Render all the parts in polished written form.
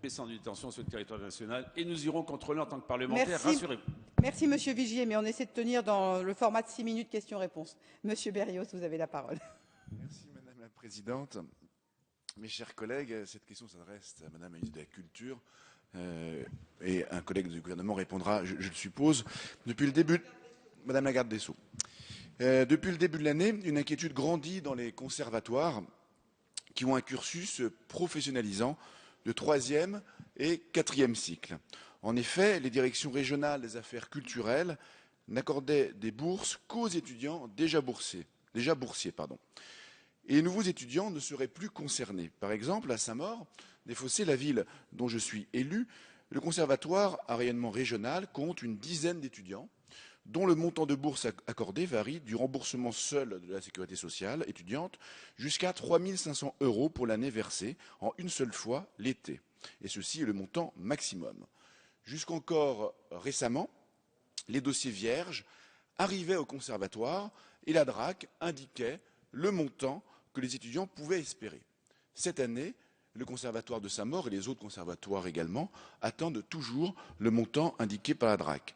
sans détention sur le territoire national et nous irons contrôler en tant que parlementaires, rassurez-vous. Merci, Monsieur Vigier, mais on essaie de tenir dans le format de 6 minutes questions-réponses. Monsieur Berrios, vous avez la parole. Merci, Madame la Présidente. Mes chers collègues, cette question s'adresse à Madame la ministre de la Culture et un collègue du gouvernement répondra, je le suppose. Depuis le début, Madame la garde des Sceaux, depuis le début de l'année, une inquiétude grandit dans les conservatoires qui ont un cursus professionnalisant de 3e et 4e cycle. En effet, les directions régionales des affaires culturelles n'accordaient des bourses qu'aux étudiants déjà boursiers. Et les nouveaux étudiants ne seraient plus concernés. Par exemple, à Saint-Maur, des Fossés, la ville dont je suis élu, le conservatoire à rayonnement régional compte une dizaine d'étudiants, dont le montant de bourse accordé varie du remboursement seul de la sécurité sociale étudiante jusqu'à 3 500 € pour l'année versée en une seule fois l'été. Et ceci est le montant maximum. Jusqu'encore récemment, les dossiers vierges arrivaient au conservatoire et la DRAC indiquait le montant que les étudiants pouvaient espérer. Cette année, le conservatoire de Saint-Maur et les autres conservatoires également attendent toujours le montant indiqué par la DRAC.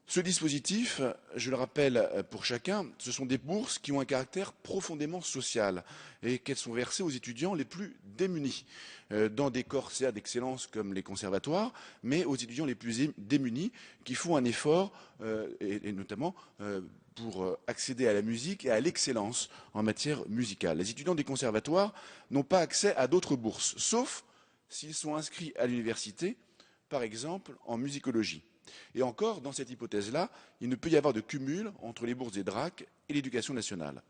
Ce dispositif, je le rappelle pour chacun, ce sont des bourses qui ont un caractère profondément social et qu'elles sont versées aux étudiants les plus démunis dans des corps CA d'excellence comme les conservatoires, mais aux étudiants les plus démunis qui font un effort et notamment pour accéder à la musique et à l'excellence en matière musicale. Les étudiants des conservatoires n'ont pas accès à d'autres bourses, sauf s'ils sont inscrits à l'université, par exemple en musicologie. Et encore, dans cette hypothèse-là, il ne peut y avoir de cumul entre les bourses des DRAC et l'éducation nationale.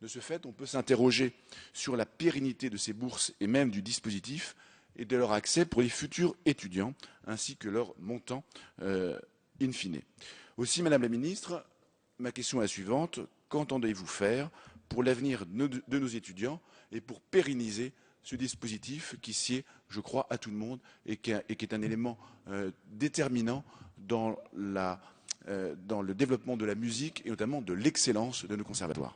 De ce fait, on peut s'interroger sur la pérennité de ces bourses et même du dispositif et de leur accès pour les futurs étudiants, ainsi que leur montant in fine. Aussi, Madame la Ministre, ma question est la suivante. Qu'entendez-vous faire pour l'avenir de nos étudiants et pour pérenniser ce dispositif qui sied, je crois, à tout le monde et qui est un élément déterminant dans le développement de la musique et notamment de l'excellence de nos conservatoires.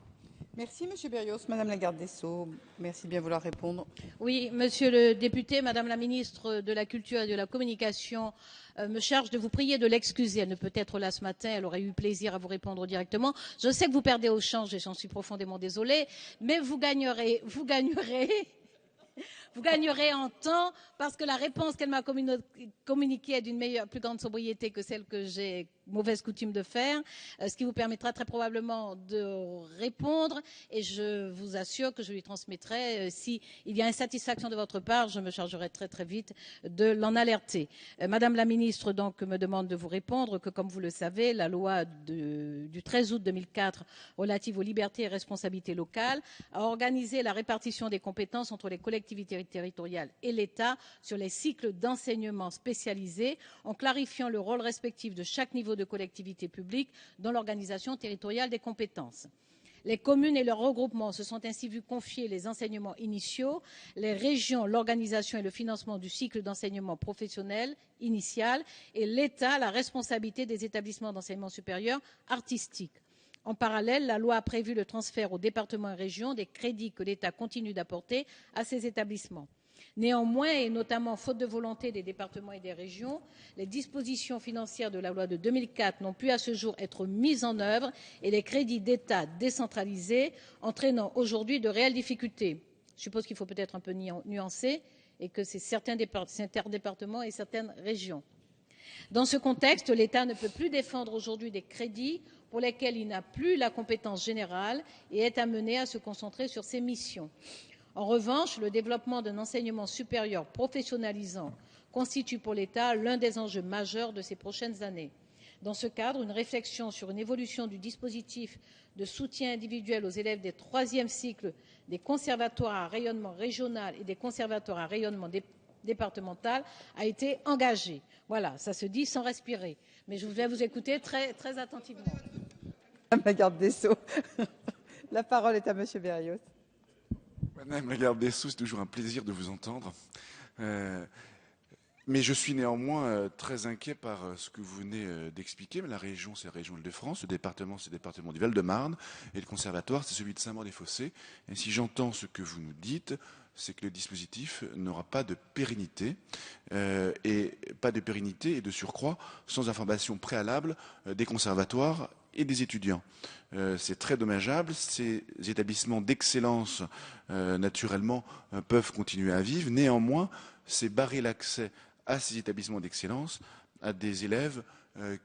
Merci, Monsieur Berrios. Madame la garde des Sceaux, merci de bien vouloir répondre. Oui, Monsieur le député, Madame la ministre de la Culture et de la Communication me charge de vous prier de l'excuser. Elle ne peut être là ce matin, elle aurait eu plaisir à vous répondre directement. Je sais que vous perdez au change et j'en suis profondément désolée, mais vous gagnerez en temps parce que la réponse qu'elle m'a communiquée est d'une plus grande sobriété que celle que j'ai mauvaise coutume de faire, ce qui vous permettra très probablement de répondre et je vous assure que je lui transmettrai. S'il y a insatisfaction de votre part, je me chargerai très très vite de l'en alerter. Madame la ministre donc me demande de vous répondre que, comme vous le savez, la loi du 13 août 2004 relative aux libertés et responsabilités locales a organisé la répartition des compétences entre les collectivités territoriales et l'État sur les cycles d'enseignement spécialisés en clarifiant le rôle respectif de chaque niveau de collectivité publique dans l'organisation territoriale des compétences. Les communes et leurs regroupements se sont ainsi vus confier les enseignements initiaux, les régions l'organisation et le financement du cycle d'enseignement professionnel initial et l'État la responsabilité des établissements d'enseignement supérieur artistique. En parallèle, la loi a prévu le transfert aux départements et régions des crédits que l'État continue d'apporter à ces établissements. Néanmoins, et notamment faute de volonté des départements et des régions, les dispositions financières de la loi de 2004 n'ont pu à ce jour être mises en œuvre et les crédits d'État décentralisés, entraînant aujourd'hui de réelles difficultés. Je suppose qu'il faut peut-être un peu nuancer et que c'est certains départements et certaines régions. Dans ce contexte, l'État ne peut plus défendre aujourd'hui des crédits pour lesquels il n'a plus la compétence générale et est amené à se concentrer sur ses missions. En revanche, le développement d'un enseignement supérieur professionnalisant constitue pour l'État l'un des enjeux majeurs de ces prochaines années. Dans ce cadre, une réflexion sur une évolution du dispositif de soutien individuel aux élèves des 3e cycles des conservatoires à rayonnement régional et des conservatoires à rayonnement départemental a été engagée. Voilà, ça se dit sans respirer. Mais je vais vous écouter très, très attentivement. Madame la garde des Sceaux, la parole est à Monsieur Berrios. Madame la garde des Sceaux, c'est toujours un plaisir de vous entendre. Mais je suis néanmoins très inquiet par ce que vous venez d'expliquer. Mais la région, c'est la région Île-de-France. Le département, c'est le département du Val-de-Marne. Et le conservatoire, c'est celui de Saint-Maur-des-Fossés. Et si j'entends ce que vous nous dites, c'est que le dispositif n'aura pas de pérennité. Et pas de pérennité et de surcroît sans information préalable des conservatoires et des étudiants. C'est très dommageable. Ces établissements d'excellence, naturellement, peuvent continuer à vivre. Néanmoins, c'est barrer l'accès à ces établissements d'excellence à des élèves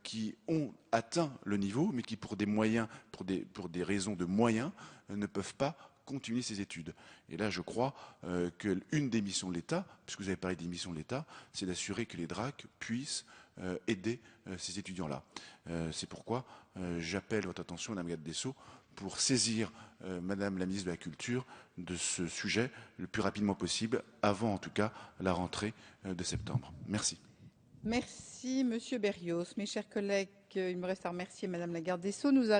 qui ont atteint le niveau, mais qui, pour des moyens, pour des raisons de moyens, ne peuvent pas continuer ces études. Et là, je crois qu'une des missions de l'État, puisque vous avez parlé des missions de l'État, c'est d'assurer que les DRAC puissent aider ces étudiants-là. C'est pourquoi j'appelle votre attention, Madame Garde des Sceaux, pour saisir Madame la ministre de la Culture de ce sujet le plus rapidement possible, avant en tout cas la rentrée de septembre. Merci. Merci, Monsieur Berrios. Mes chers collègues, il me reste à remercier Madame la Garde des Sceaux.